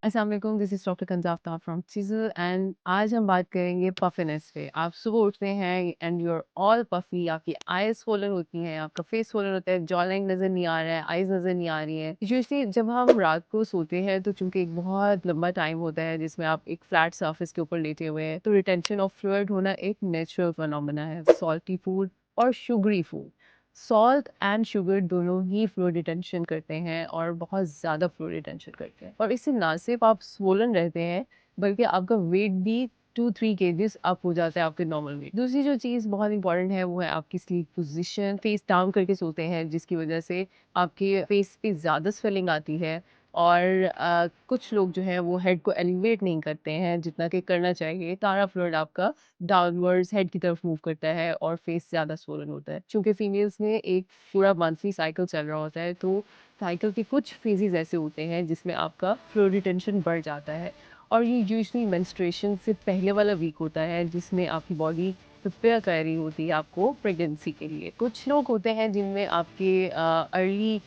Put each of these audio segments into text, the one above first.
अस्सलाम वालेकुम, this is doctor कंज़ाफ़ फ्रॉम सीज़र एंड आज हम बात करेंगे पफिनेस पे। आप सुबह उठते हैं and you are all puffy, आपकी आईज़ स्वोलन होती हैं, आपका फेस स्वोलन होता है, जॉ लाइन नज़र नहीं आ रहा है, आईज़ नज़र नहीं आ रही हैं। यूजुअली जब हम रात को सोते हैं तो चूँकि एक बहुत लंबा टाइम होता है जिसमें आप एक फ्लैट सरफेस के ऊपर लेटे हुए हैं, तो रिटेंशन ऑफ फ्लूइड होना एक नेचुरल फिनोमेना है। सॉल्टी फूड और sugary food, salt and sugar दोनों ही फ्लूइड रिटेंशन करते हैं और बहुत ज़्यादा फ्लूइड रिटेंशन करते हैं, और इससे ना सिर्फ आप स्वोलन रहते हैं बल्कि आपका वेट भी 2-3 केजीज़ अप हो जाता है आपके नॉर्मल वेट। दूसरी जो चीज़ बहुत इंपॉर्टेंट है वो है आपकी स्लीप पोजीशन। फेस डाउन करके सोते हैं जिसकी वजह से आपके फेस पे ज़्यादा स्वेलिंग आती है, और कुछ लोग जो हैं वो हेड को एलिवेट नहीं करते हैं जितना कि करना चाहिए। सारा फ्लूइड आपका डाउनवर्ड्स हेड की तरफ मूव करता है और फेस ज़्यादा स्वोलन होता है। चूँकि फीमेल्स में एक पूरा मंथली साइकिल चल रहा होता है, तो साइकिल के कुछ फेजेज़ ऐसे होते हैं जिसमें आपका फ्लूइड रिटेंशन बढ़ जाता है, और ये यूजुअली मेंस्ट्रुएशन से पहले वाला वीक होता है जिसमें आपकी बॉडी प्रिपेयर कर रही होती है आपको प्रेगनेंसी के लिए। कुछ लोग होते हैं जिनमें आपके early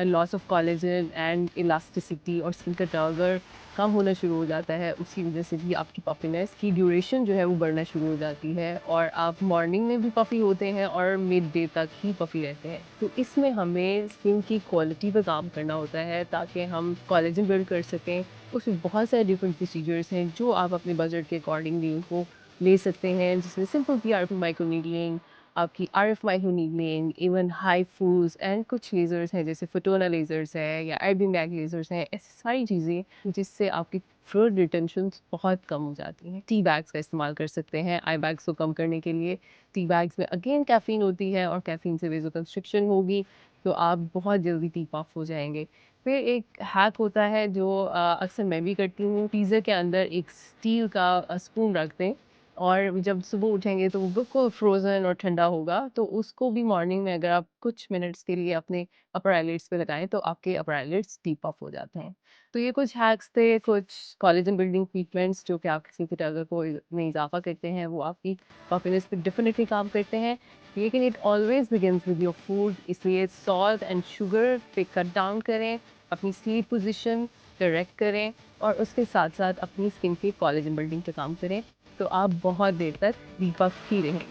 loss of collagen and elasticity और स्किन का टर्गर कम होना शुरू हो जाता है, उसकी वजह से भी आपकी पफिनेस की ड्यूरेशन जो है वो बढ़ना शुरू हो जाती है, और आप मॉर्निंग में भी पफी होते हैं और मिड डे तक ही पफी रहते हैं। तो इसमें हमें स्किन की क्वालिटी पे काम करना होता है ताकि हम कोलेजन बिल्ड कर सकें। उसमें बहुत सारे डिफरेंट प्रोसीजर्स हैं जो आप अपने बजट के अकॉर्डिंगली उनको ले सकते हैं, जिसमें सिंपल पीआरपी माइक्रोनीडलिंग, आपकी आरएफ माइक्रोनीडलिंग, इवन हाइफूज एंड कुछ लेज़र्स हैं जैसे फोटोना लेज़र्स है या आईबीम बैग लेज़र्स हैं। ऐसी सारी चीज़ें जिससे आपकी फ्लूइड रिटेंशन बहुत कम हो जाती हैं। टी बैग्स का इस्तेमाल कर सकते हैं आई बैग्स को कम करने के लिए। टी बैग्स में अगेन कैफ़ीन होती है और कैफ़ीन से वेज़ोकंस्ट्रिक्शन होगी तो आप बहुत जल्दी टीप ऑफ हो जाएँगे। फिर एक हैक होता है जो अक्सर मैं भी करती हूँ, फ्रीज़र के अंदर एक स्टील का स्पून रख दें, और जब सुबह उठेंगे तो वो बिल्कुल फ्रोज़न और ठंडा होगा, तो उसको भी मॉर्निंग में अगर आप कुछ मिनट्स के लिए अपने अपर आईलिड्स पे लगाएँ तो आपके अपर आईलिड्स टीप ऑफ हो जाते हैं। तो ये कुछ हैक्स थे, कुछ कोलेजन बिल्डिंग ट्रीटमेंट्स जो कि आपकी स्किन के टर्गर को में इज़ाफ़ा करते हैं, वो आपकी पफिनेस पे डेफ़िनिटली काम करते हैं। लेकिन it always begins with your food, इसलिए सॉल्ट एंड शुगर पे कट डाउन करें, अपनी स्लीप पोज़ीशन करेक्ट करें, और उसके साथ-साथ अपनी स्किन की कोलेजन बिल्डिंग पे काम करें, तो आप बहुत देर तक दीपक ही रहेंगे।